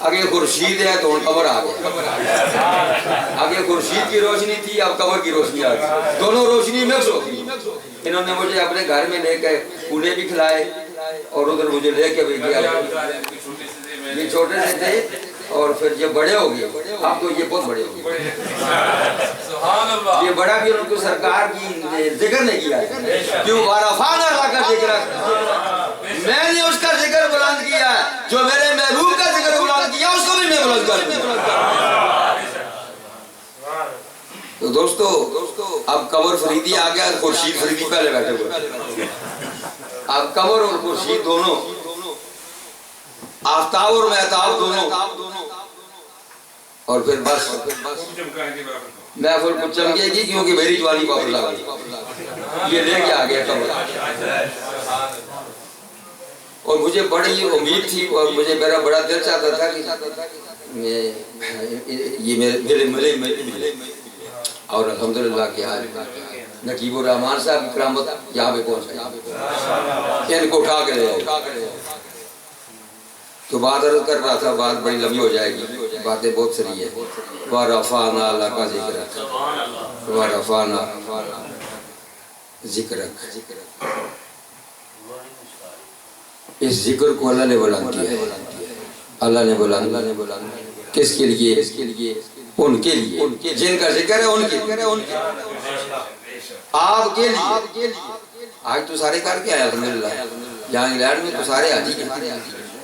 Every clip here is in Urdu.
آگے خورشید ہے تو قمر آ گیا. آگے خورشید کی روشنی تھی اب قمر کی روشنی آ گئی. دونوں روشنی مکس ہو گئی. انہوں نے مجھے اپنے گھر میں لے کے پونے بھی کھلائے اور ادھر مجھے لے کے بھی گیا. یہ چھوٹے سے تھے اور پھر یہ بڑے ہو گئے. اب تو یہ بہت بڑے ہو گئے. یہ بڑا بھی ان کو سرکار کی ذکر نہیں کیا ہے. کیوں وارفانا اللہ کا ذکر ہے. میں نے اس کا ذکر بلند کیا ہے. جو میرے محبوب کا ذکر بلند کیا اس کو بھی میں بلند کر دوں. تو دوستو اب قمر فریدی آ گیا. خورشید فریدی پہلے بیٹھے ہوئے. اب قمر اور خورشید دونوں, آفتاب اور مہتاب دونوں, اور پھر بس محفل کو چمکے گی کیونکہ میری جوانی کو اپلا گئی. یہ لے کے آ گیا قمر. اور مجھے بڑی امید تھی اور مجھے میرا بڑا دل چاہتا تھا کہ یہ میرے ملے. اور الحمدللہ کہ نقیب الرحمان صاحب کی کرامت یہاں پہ پہنچ. ان کو اٹھا کے لے آئے. تو بات عرض کر رہا تھا, بات بڑی لمبی ہو جائے گی, باتیں بہت سری ہے. وَرَفَعْنَا لَكَ ذِكْرَكَ وَرَفَعْنَا ذِكْرَكَ. اس ذکر کو اللہ نے بلند کیا ہے. اللہ نے بلند کس کے لیے؟ ان کے لیے جن کا ذکر ہے, ان کے آپ کے لیے. آج تو سارے کر کے آئے الحمدللہ. یہاں انگلینڈ میں تو سارے حاجی ہیں,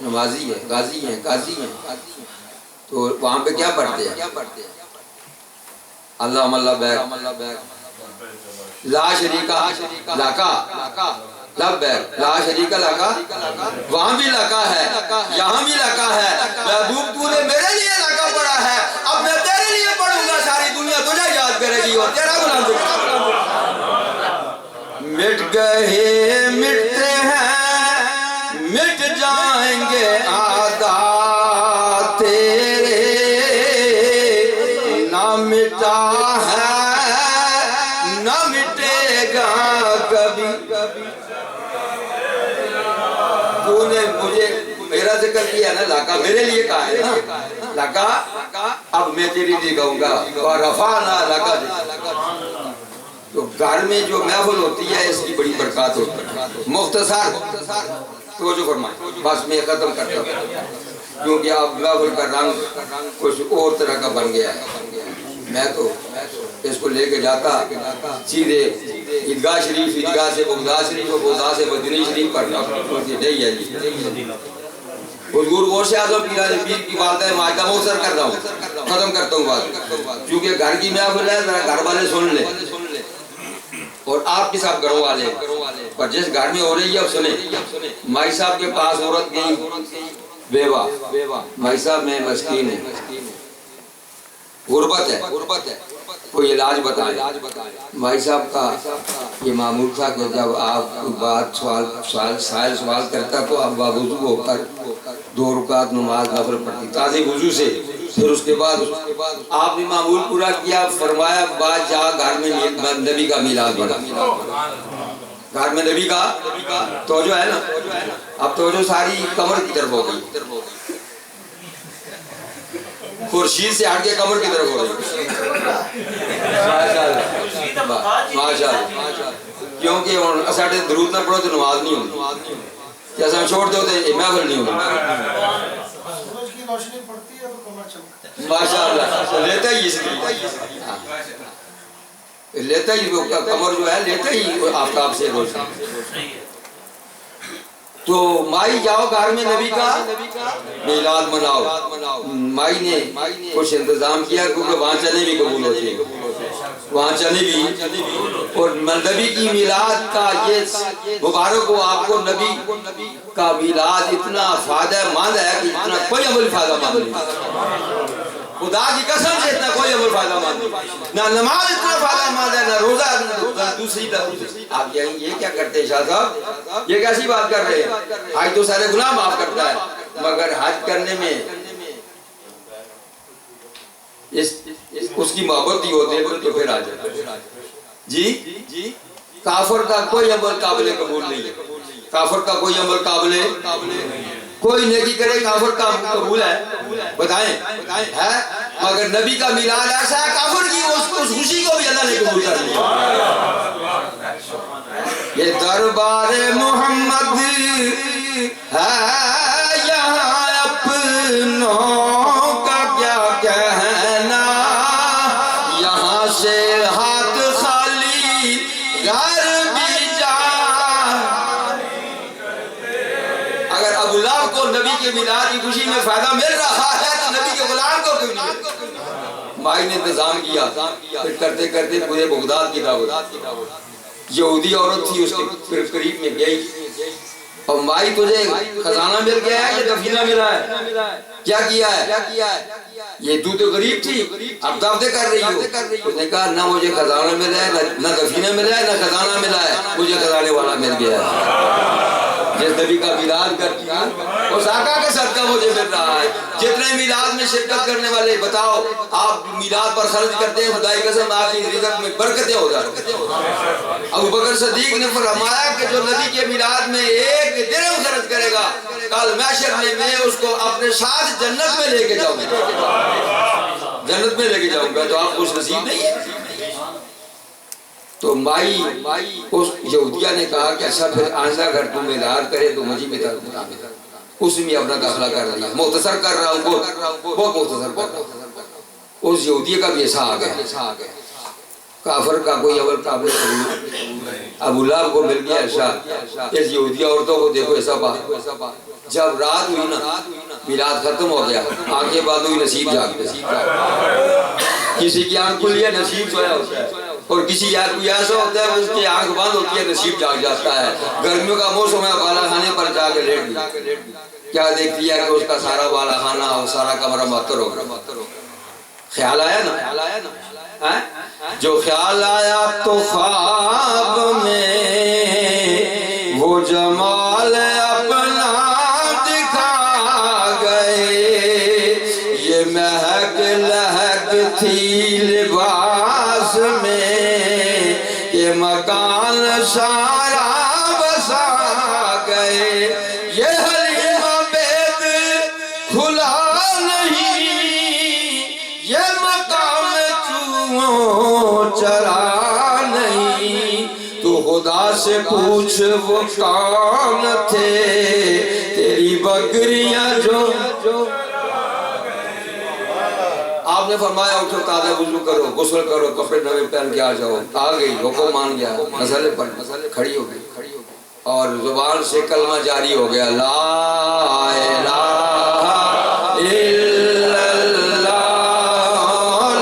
نمازی ہیں, غازی ہیں, قاضی ہیں. تو وہاں پہ کیا پڑھتے ہیں؟ اللہ بیک لا شریکہ لکا لبیک لا شریکہ لکا. وہاں بھی لکا ہے, یہاں بھی لکا ہے. محبوب تو نے میرے لیے لکا پڑھا ہے, اب میں تیرے لیے پڑھوں گا. ساری دنیا تجھے یاد کرے گی اور تیرا غلام ذکر. مٹ گئے مٹتے ہیں, مٹ جائیں گے عادات تیرے, نہ مٹا ہے نہ مٹے گا کبھی. تو نے مجھے میرا ذکر کیا نا, لاکا میرے لیے کہا ہے نا, لاکا اب میں تیری لیے کہوں گا. وَرَفَعْنَا لَكَ. تو گھر میں جو محفل ہوتی ہے اس کی بڑی برکات ہوتی ہے. مختصر توجہ فرمائیں, بس میں ختم کرتا ہوں کیونکہ اب محفل کا رنگ کچھ اور طرح کا بن گیا ہے. میں تو اس کو لے کے جاتا سیدھے عیدگاہ شریف, عیدگاہ سے بغداد شریف, اور بغداد سے مدینہ شریف پڑھنا. نہیں ہے جی, حضور غوث اعظم پیر کی والدہ ماجدہ مختصر کر رہا ہوں, ختم کرتا ہوں بات. کیونکہ گھر کی محفل ہے, ذرا گھر والے سن لیں اور آپ کے ساتھ گھروں والے, پر جس گھر میں ہو رہی ہے سنیں. مائی صاحب کے پاس عورت گئی بیوہ. مائی صاحب میں مسکین ہے, غربت ہے, کوئی علاج بتائیں. مائی صاحب کا یہ معمول تھا کہ جب آپ بات سائل سوال کرتا تو آپ باوضو ہو کر 2 رکعت نماز نفل پڑھتی تازہ وضو سے. پھر اس کے بعد آپ نے معمول پورا کیا, فرمایا بعد جا گھر میں نبی کا میلاد بنا. گھر میں نبی کا توجہ ہے نا. اب توجہ ساری قمر کی طرف ہو گئی, خورشید سے ہٹ کے قمر کی طرف ہو رہی. ماشاءاللہ. کیونکہ اساٹے درود نہ پڑھو تو نماز نہیں ہوتی. جیسا ہم چھوڑ دو تو محفل نہیں ہوتی. ماشاءاللہ لیتا ہی اس لیتا ہی قمر جو ہے لیتا ہی آفتاب سے روشنی. تو مائی جاؤ گھر میں نبی کا میلاد مناؤ. مائی نے کچھ انتظام کیا کیونکہ وہاں چنے بھی قبول ہوتے ہیں, وہاں چنے بھی. اور نبی کی میلاد کا یہ مبارک ہو آپ کو, نبی کا میلاد اتنا فائدہ مند ہے کہ اتنا کوئی عمل فائدہ مند نہیں. خدا کی قسم سے اتنا کوئی عمل فائدہ مند نہیں. نہ نماز اتنا فائدہ مند ہے, نہ روزہ دوسری. آپ یہ کیا کرتے ہیں شاہ صاحب, یہ کیسی بات کر رہے ہیں؟ حج تو سارے گناہ معاف کرتا ہے, مگر حج کرنے میں اس کی محبت ہی ہوتی ہے تو پھر آ جائے. جی کافر کا کوئی عمل قابل قبول نہیں ہے. کافر کا کوئی عمل قابل کوئی نیکی کرے کافر کا قبول ہے؟ بتائیں ہے؟ مگر نبی کا میلاد ایسا ہے کافر کی اس خوشی کو بھی اللہ نے قبول کر لیا. یہ دربار محمد ہے یہاں اپنوں کا کیا کہنا، یہاں سے ہاتھ خالی گھر بھی جا. اگر ابو لہب کو نبی کے میلاد کی خوشی میں فائدہ مل رہا ہے تو نبی کے غلام کو کیوں نہیں؟ مائی نے انتظام کیا، پھر کرتے کرتے پورے بغداد کی دعوت. یہودی عورت تھی اس کے قریب میں گئی اور مائی تجھے خزانہ مل گیا ہے یا دفینہ ملا ہے؟ کیا کیا ہے؟ یہ تو غریب تھی اب دعوتیں کر رہی ہو. اس نے کہا نہ مجھے خزانہ ملا ہے نہ دفینہ ملا ہے نہ خزانہ ملا ہے، مجھے خزانے والا مل گیا ہے جس نبی کا میلاد کرتی ہے اس آقا کے صدقہ مجھے مل رہا ہے. جتنے میلاد میں شرکت کرنے والے بتاؤ آپ میلاد پر خرچ کرتے ہیں، خدائی قسم آپ کی رزق میں برکتیں ہو جاتی ہیں. ابو بکر صدیق نے فرمایا کہ جو نبی کے میلاد میں 1 درہم خرچ کرے گا کل محشر میں اس کو اپنے ساتھ جنت میں لے کے جاؤں گا، جنت میں لے کے جاؤں گا. تو آپ خوش نصیب نہیں ہے؟ تو مائی اس یہودیہ نے کہا کہ اچھا پھر آئندہ اگر تم میلاد کرے تو مجھے بھی بتا. اس میں اپنا داخلہ کر لیا. مختصر کر رہا ہوں بہت مختصر کر رہا ہوں. اس یہودیہ کا بھی ایسا آ گیا. کافر کا کوئی اول قابل قبول ابو لہب کو مل گیا ایسا. اس یہودیہ عورتوں کو دیکھو ایسا بات. جب رات ہوئی نا میلاد ختم ہو گیا، آنکھیں بند ہوئی، نصیب جاگ گیا. کسی کی آنکھ کھلی ہے نصیب سویا ہوتا ہے، اور کسی کوئی ایسا ہوتا ہے اس کی آنکھ بند ہوتی ہے نصیب جاگ جاتا ہے. گرمیوں کا موسم ہے، بالا خانے پر جا کے لیٹ گیا. کیا دیکھتی ہے کہ اس کا سارا بالا خانہ اور سارا کمرہ معطر ہو گیا. خیال آیا نا؟ جو خیال آیا تو خواب میں وہ جمال اپنا دکھا گئے. یہ مہک لہک تھی لباس میں کہ مکان سارا بسا گئے. یہ حلیم بید کھلا نہیں، یہ مقام چوہوں چرا نہیں. تو خدا سے پوچھ وہ کون تھے تیری بکریاں جو. آپ نے فرمایا اٹھو تازہ وضو کرو، غسل کرو، کپڑے نئے پہن کے آ جاؤ. آ گئی، حکم مان گیا، مسئلے پر کھڑی ہو گئی اور زبان سے کلمہ جاری ہو گیا. لا الہ الا اللہ،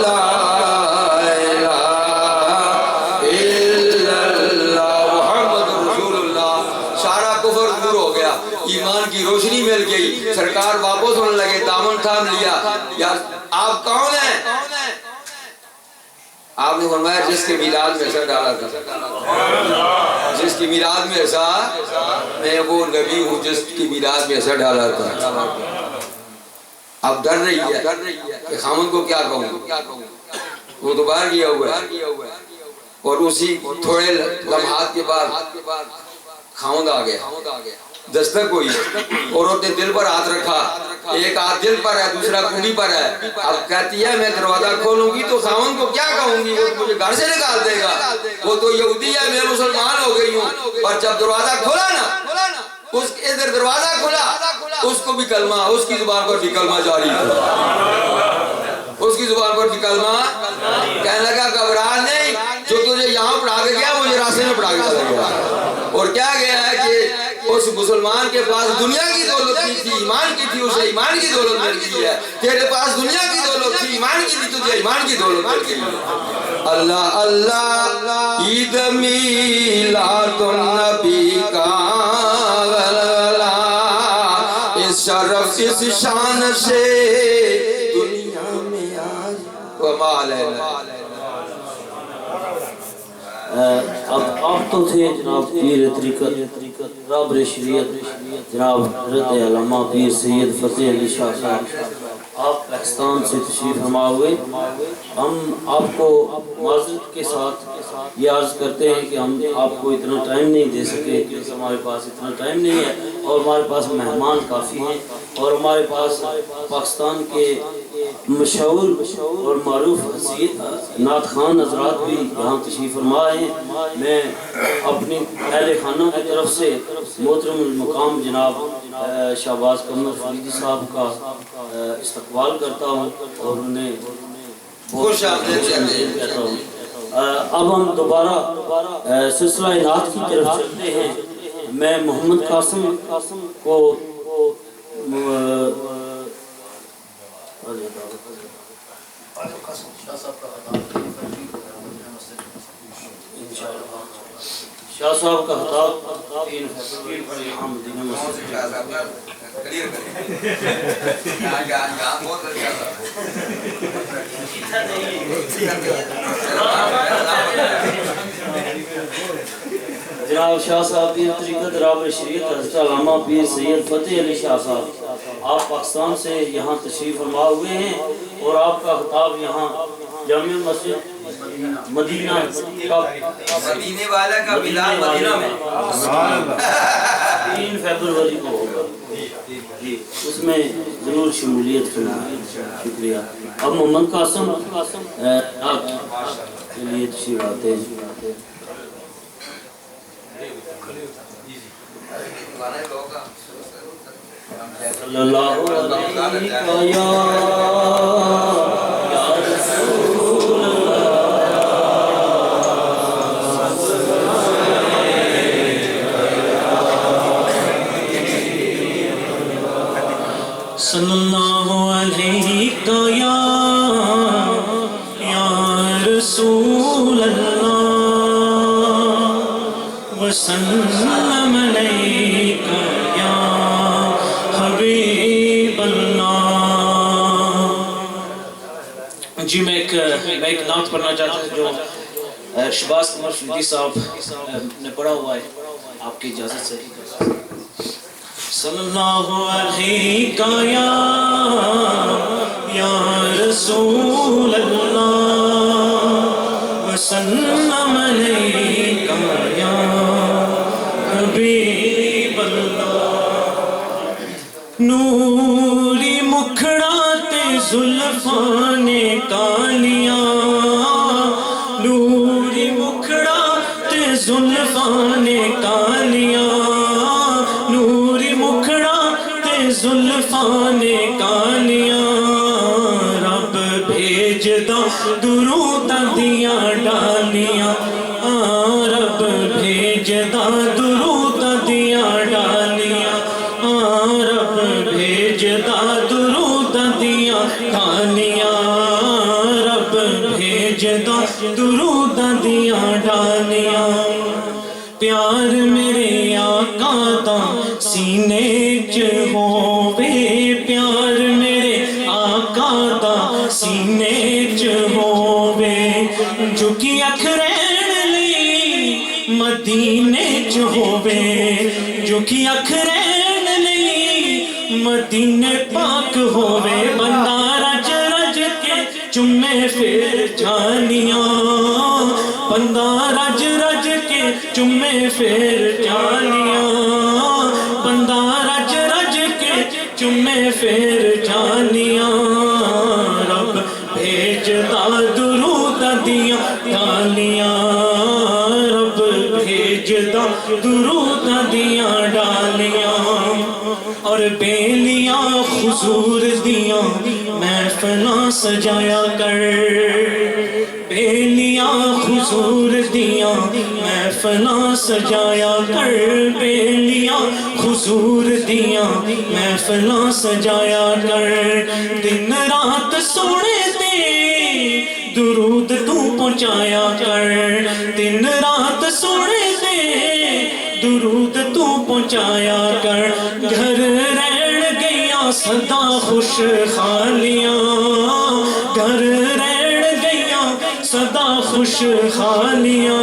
لا الہ الا اللہ، محمد رسول اللہ. سارا کفر دور ہو گیا، ایمان کی روشنی مل گئی. سرکار واپس ہونے لگے، دامن تھام لیا. یار آپ کون ہیں؟ آپ نے فرمایا جس کے میلاد میں ایسا ڈالا تھا، جس کی میلاد میں ایسا، میں وہ نبی ہوں جس کی میلاد میں ایسا ڈالا تھا. اب ڈر رہی ہے کہ خامن کو کیا کہوں، وہ تو باہر گیا ہوا ہے. اور اسی تھوڑے لمحات کے بعد خامن آ گیا. دستک ہوئی، عورت نے دل پر ہاتھ رکھا. ایک ہاتھ دل پر ہے، دوسرا کنڈی پر ہے. اب کہتی ہے میں دروازہ کھولوں گی تو خاوند کو کیا کہوں گی، وہ مجھے گھر سے نکال دے گا. وہ تو یہودی ہے، میں مسلمان ہو گئی ہوں. اور جب دروازہ کھولا نا، اس ادھر دروازہ کھولا، اس کو بھی کلمہ، اس کی زبان پر بھی کلمہ جاری تھا. اس کی زبان پر بھی کلمہ. کہنے لگا گھبرا نہیں، جو تجھے یہاں پڑھا کے گیا مجھے راستے میں پڑھا کے چلا گیا. اور کیا گیا ہے کہ اس مسلمان کے پاس دنیا کی دولت نہیں تھی، ایمان کی تھی، اسے ایمان کی دولت مل گئی ہے. تیرے پاس دنیا کی دولت تھی، ایمان کی تھی، تجھے ایمان کی دولت مل گئی ہے. اللہ اللہ عید میلاد النبی کا اس شرف اس شان سے دنیا میں آج کمال ہے. آپ تو تھے جناب پیر طریقت رابر شریعت جناب حضرت علامہ پیر سید فتح علی شاہ صاحب. آپ پاکستان سے تشریف فرما ہوئے. ہم آپ کو معذرت کے ساتھ یہ عرض کرتے ہیں کہ ہم آپ کو اتنا ٹائم نہیں دے سکے کیونکہ ہمارے پاس اتنا ٹائم نہیں ہے. اور ہمارے پاس مہمان کافی ہیں، اور ہمارے پاس پاکستان کے مشہور اور معروف نعت خان حضرات بھی یہاں تشریف فرما ہیں۔ میں اپنی اہل خانہ کی طرف سے محترم المقام جناب شہباز قمر فریدی صاحب کا استقبال کرتا ہوں اور انہیں خوش آمدید کہتا ہوں۔ اب ہم دوبارہ سلسلہ نعت کی طرف چلتے ہیں۔ میں محمد قاسم کو شاہ صاحب کا خطاب 3 فروری پر یہاں مدینہ مسجد جناب شاہ صاحب پیر طریقت رابع شریعت حضرت علامہ پیر سید فتح علی شاہ صاحب، آپ پاکستان سے یہاں تشریف فرما ہوئے ہیں اور آپ کا خطاب یہاں جامع مسجد مدینہ کا مدینے والا کا ملاد مدینہ میں 3 فروری کو ہوگا جی، اس میں ضرور شمولیت کرنا۔ شکریہ۔ اب محمد قاسم آپ کے لیے تشریف آتے ہیں۔ صلی اللہ علیہ یا رسول صلی اللہ علیہ یا رسول اللہ وسلم علیک یا حبیب اللہ۔ جی میں ایک نعت پڑھنا چاہتا ہوں جو شہباز قمر فریدی صاحب نے پڑھا ہوا ہے، آپ کی اجازت سے۔ صلی اللہ علیہ یا رسول اللہ وسلم علیک یا حبیب اللہ۔ نوری مکھڑا تے زلفاں نے کالیاں، نوری مکھڑا تے زلفاں نے کالیاں، زلفاں نے کالیاں، رب بھیجدا درود دیاں ڈالیاں، رب بھیجدا درود دیاں ڈالیاں، رب بھیجدا درود دیاں ڈالیاں، رب بھیجدا درود دیاں ڈالیاں۔ پیار میرے آقا دا سینے چ ہووے، پیار میرے آقا دا سینے چ ہووے، جھکی اکھ رہن لئی مدینے چ ہووے، جھکی اکھ رہن لئی مدینے پاک ہووے، بندہ رج رج کے چمے پھر جانیاں، بندہ رج رج کے چمے پھر جانیاں، بندہ رج رج کے چمے پھر جانیاں، رب بھیجدا درود دیاں ڈالیاں، رب بھیجدا درود دیاں ڈالیاں، اور بیلیاں حضور دیاں محفلاں سجایا کر، بیلیاں حضور دیاں محفلاں سجایا کر، بیلیاں حضور دیاں محفلاں سجایا کر، دن رات سونے تے درود تو پہنچایا کر، دن رات سونے تے درود تو پہنچایا کر، گھر رہن گئیاں سدا خوش خالیاں، گھر رہن گئیاں سدا خوش خالیاں،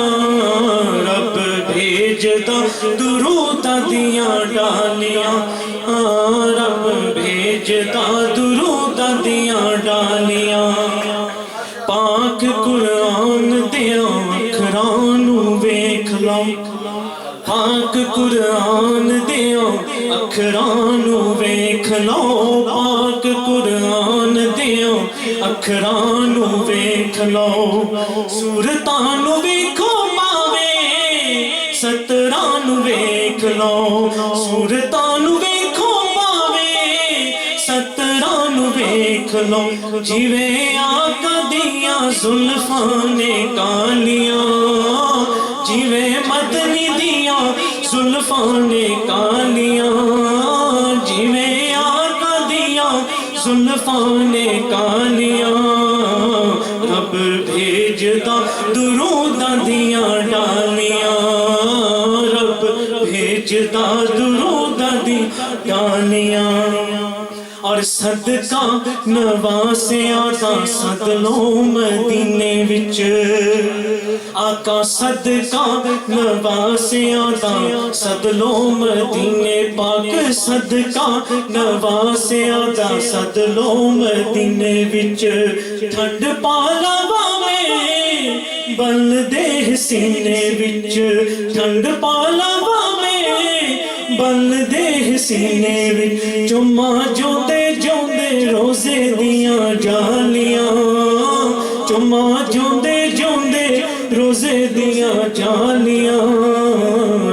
رب بھیجدا درود دیاں ڈالیاں، رب بھیجدا درود دیاں ڈالیاں، پاک قرآن دیاں اکھراں نوں ویکھ لو، پاک قرآن دیاں اکھرانو ویکھ لو پاک قرآن دیاں اکھرانو ویکھ لو سورتانو ویکھو پاوے سترانو ویکھ لو سورتانو ویکھو پاوے سترانو ویکھ لو جیویں آقا دیاں زلفاں نے کالیاں جیویں مدنی دیاں زلفاں نے کالیاں جیویں آقا دیاں زلفاں نے کالیاں رب بھیجدا دروداں دیاں ڈالیاں رب بھیجدا دروداں دیاں ڈالیاں اور صدقہ نواسیاں دا صدلوں مدینے وچ آقا صدقہ نواسیاں دا صدلوں مدینے پاک صدقہ نواسیاں دا صدلوں مدینے وچ ٹھنڈ پالا باویں بل دے سینے وچ ٹھنڈ پالا باویں بل دے سینے وچ چما جوندے جوندے روزے دیاں جالیاں چما جوندے جوندے روزے دیاں جالیاں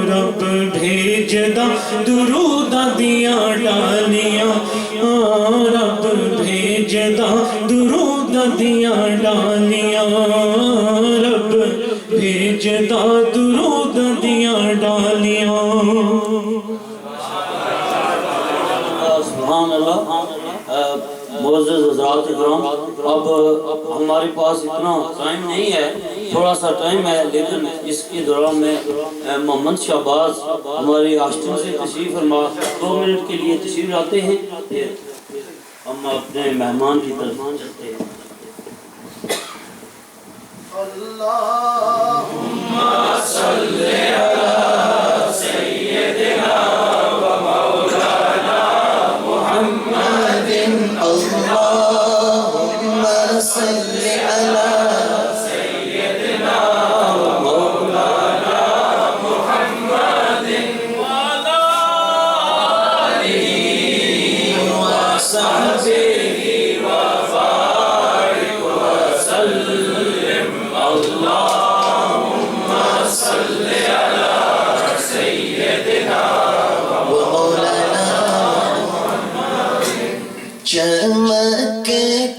رب بھیجدا دروداں دیاں ڈالیاں رب بھیجدا دروداں دیاں ڈالیاں رب بھیجدا دروداں دیاں ڈالیاں سبحان اللہ معزز حضرات اکرام اب ہمارے پاس اتنا ٹائم نہیں ہے تھوڑا سا ٹائم ہے لیکن اس کے دوران میں محمد شہباز ہماری آسٹن سے تشریف فرما 2 منٹ کے لیے تشریف لاتے ہیں پھر ہم اپنے مہمان کی طرف چلتے ہیں اللہم صلی علی سیدنا و مولانا محمد اللہم صلی علی سیدنا و مولانا محمد وعلی آلہ وصحبہ وبارک وسلم اللہم صلی علی سیدنا و مولانا چمک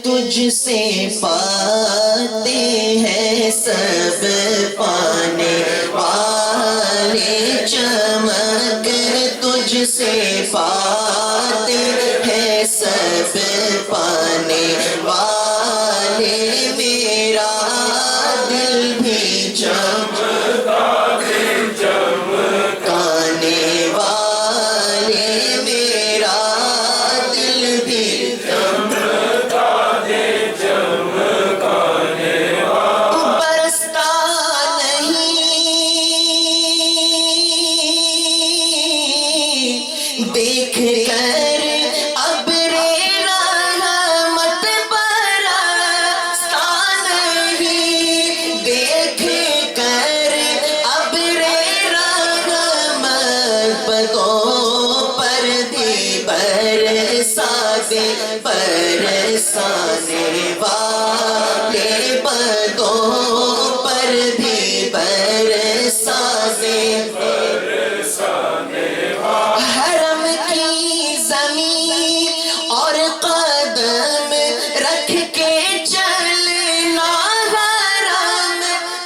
تجھ سے پاتے ہیں سب پانے والے چمک تجھ سے پاتے ہیں سب پانے والے میرا دل بھی چمکانے والے میرا دل بھی برستا نہیں دیکھ کر ابر رحمت برستا نہیں دیکھ کر ابر رحمت پدوں پر بھی برسا دے برسانے والے پدوں پر بھی برسا دے حرم کی زمین اور قدم رکھ کے چلنا حرم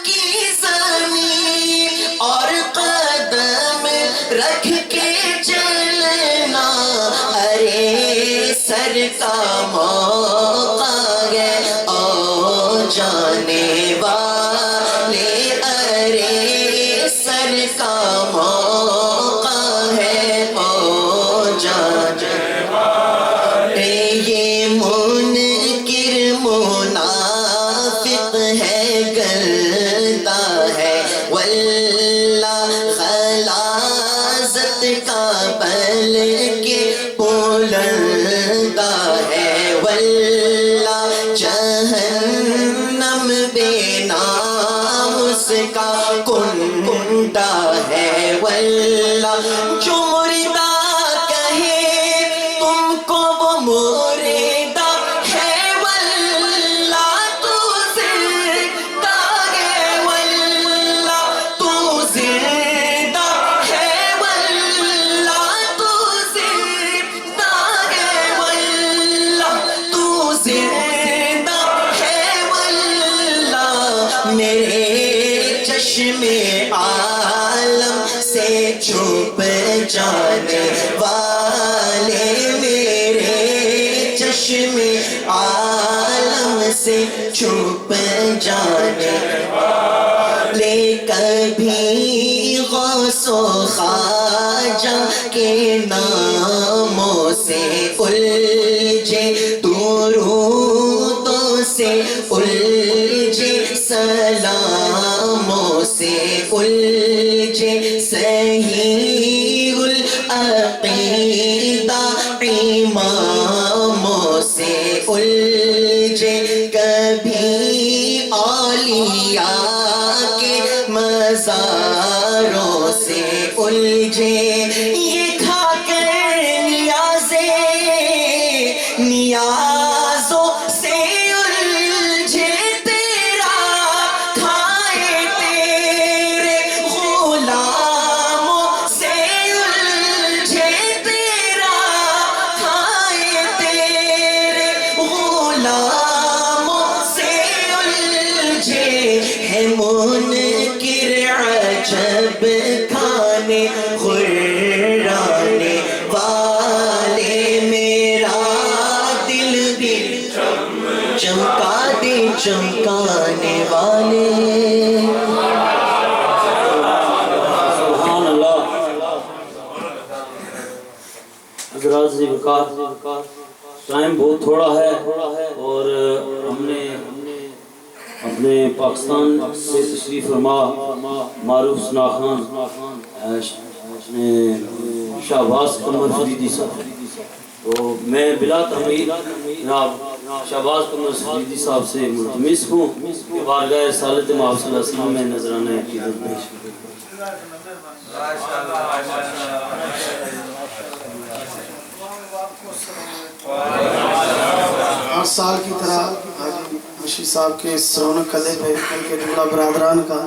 کی زمین اور قدم رکھ کے چلنا ارے سر کا موقع ہے او جانے والے ارے سر کا موقع ہے او جانے والے یہ منکر منافق ہے گلتا ہے واللہ خلاصت کا بل کے بلندہ ہے واللہ جہنم بے نام اس کا کنڈا ہے واللہ جو مردہ چشمے عالم سے چھپ جانے والے میرے چشمے عالم سے چھپ جانے والے کبھی غوث و خواجہ کے ناموں سے الجھے درودوں سے الجھے سلاموں سے الجھے صحیح العقیدہ اماموں سے الجھے کبھی اولیاء کے مزاروں سے الجھے یہ کھا کر نیازوں سے الجھے تیرا کھائے تیرے غلاموں سے الجھے تیرا کھائے تیرے غلاموں سے الجھے ہے منکر عجب کھانے خرانے والے میرا دل بھی چمکا دے چمکانے والے سبحان اللہ۔ حضرات سے بکار ٹائم بہت تھوڑا ہے اور ہم نے اپنے پاکستان سے تشریف فرما معروف ثنا خان شہباز قمر فریدی صاحب، تو میں بلا تمہید جناب شہباز قمر فریدی صاحب سے ملتمس ہوں کہ بارگاہ رسالت مآب صلی اللہ علیہ وسلم میں نذرانہ عقیدت پیش کریں۔ ہر سال کی طرح حاجی مشید صاحب کے اس رونق قلعے پہ ان کے جملہ برادران کا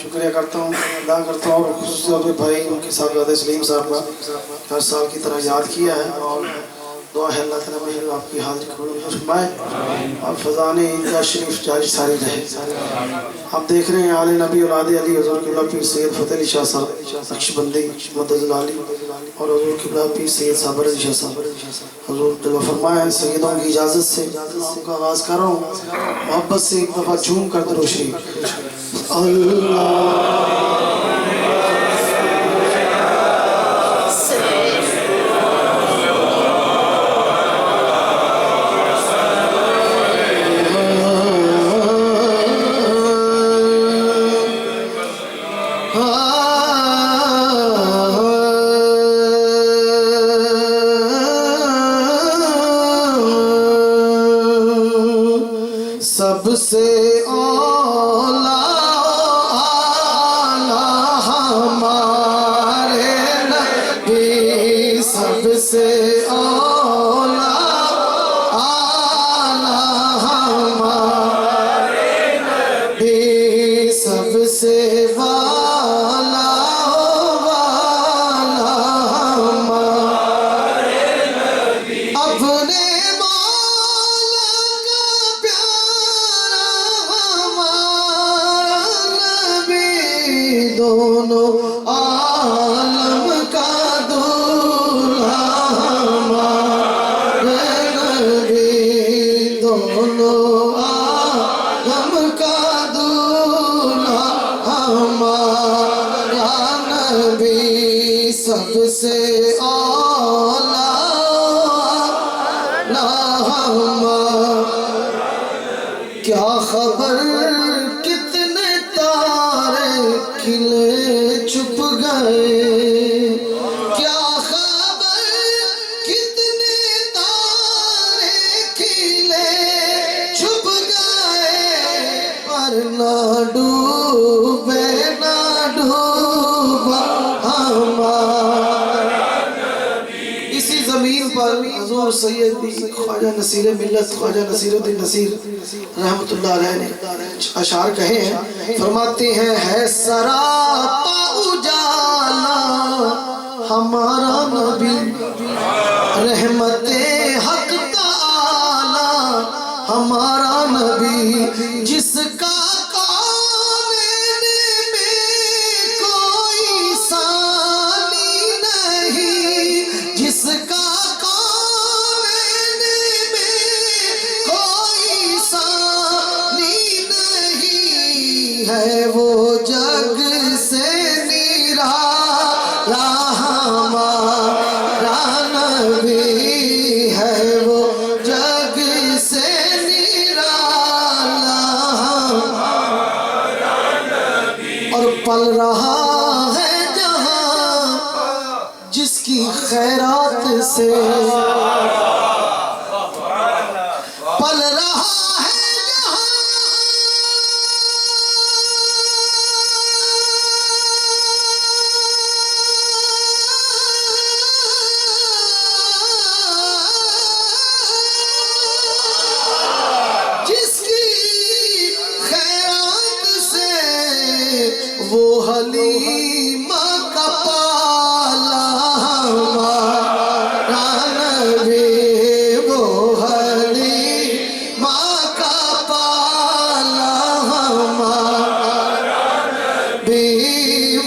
شکریہ کرتا ہوں، ادا کرتا ہوں، اور خصوصی طور پہ بھائی ان کے صاحبزادہ سلیم صاحب کا ہر سال کی طرح یاد کیا ہے، اور دعا ہے اللہ تعالیٰ بھائی آپ کی حاضری قبول فرمائے اور فضان عیدگاہ شریف جاری ساری رہے۔ آپ دیکھ رہے ہیں آل نبی اولاد علی حضور قبلہ پیر سید فتح علی شاہ صاحب نقشبندی مدد العالی اور حضور قبلہ پیر سید صابر علی شاہ صاحب حضور دعا فرمائے۔ سیدوں کی اجازت سے نام کا آغاز کر رہا ہوں، محبت سے ایک دفعہ جھوم کر درود شریف اللہ سب سے اولا ہمارے نبی، سب سے اولا ہمارے نبی، سب سے والا ہمارے نبی، اپنے دونوں عالم کا دولہا ہمارے نبی، دونوں عالم کا دولہا ہمارا نبی، سب سے اولا ہمارا۔ کیا خبر کتنے تارے کھلے چھپ گئے، کیا خبر کتنے تارے کھلے چھپ گئے، پر نہ ڈوبے نہ ڈوبا ہمارا نبی۔ اسی زمین پر حضور سیدی خواجہ نصیر ملت خواجہ نصیر الدین نصیر رحمت اللہ علیہ نے اشعار کہے ہیں، فرماتے ہیں ہے سراپا اجالا ہمارا نبی، رحمت حق تعالی ہمارا نبی، جس کا کونین میں ہے وہ جگ سے نرالا ہمارا نبی ہے وہ جگ سے نرالا ہمارا نبی اور پل رہا ہے جہاں جس کی خیرات سے پل رہا ہے جہاں جس کی خیرات سے وہ حلیمہ کا پالا ہمارا نبی وہ حلیمہ کا پالا ہمارا نبی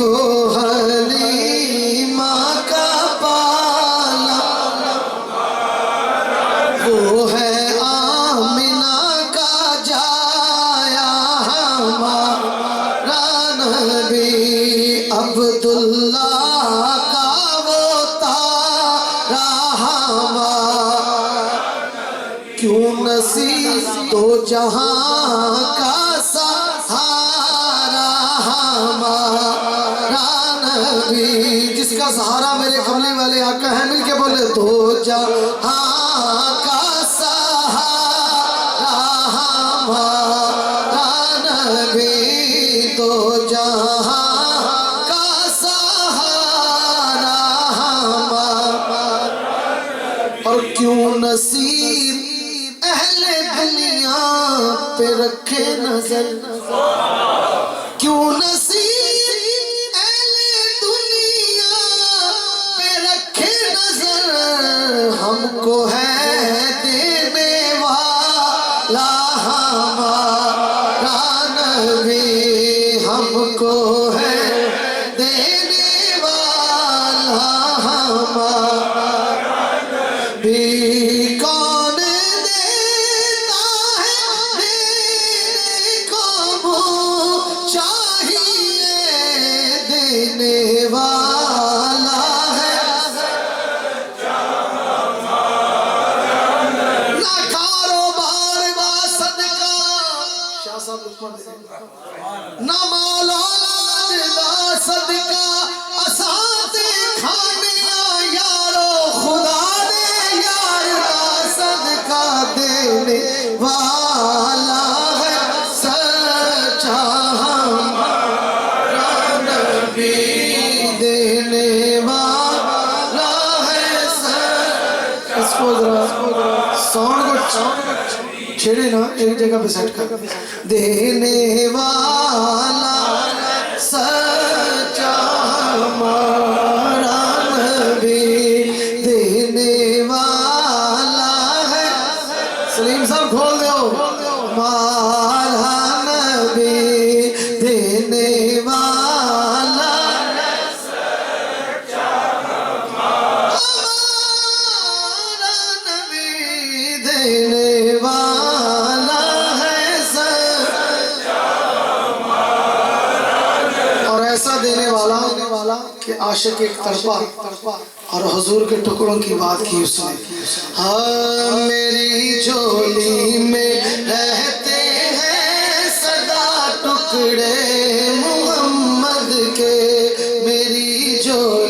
وہ حلیمہ کا پالا وہ ہے آمنہ کا جایا ہمارا نبی عبداللہ کا وہ تارا ہمارا کیوں نصیب تو جہاں کا سہارا ہمارا نبی جس کا سہارا میرے کملی والے آقا ہیں مل کے بولے تو جہاں کا سہارا ہمارا نبی تو جہاں کا سہارا ہمارا اور کیوں نصیب اہل دنیا پہ رکھے نظر کیوں نصیب اہل دنیا پہ رکھے نظر ہم کو ہے دینے والا ہمارا نبی ہم کو ہے دینے والا ہمارا نبی کون دیتا ہے دینے کو منہ چاہیے دینے والا ہے نہ کاروبار با صدقہ شاہ صاحب لکھمن دے نہ مال اولاد دا صدقہ اساتے کھانے یارو خدا نے یار دا صدقہ دینے والا ہے سچا ہمارا نبی دینے والا ہے سچا اس کو ذرا ساؤنڈ کو چھیڑے نا ایک جگہ پہ سیٹ کر دینے والا سچا ہمارا نبی دینے والا ہے سلیم صاحب کھول دیو ہمارا نبی دینے والا ہمارا نبی دینے والا ہے سچا اور ایسا دینے والا کہ عاشق ایک طرفہ اور حضور کے ٹکڑوں کی بات کی اس نے ہاں میری جھولی میں رہتے ہیں سدا ٹکڑے محمد کے میری جھولی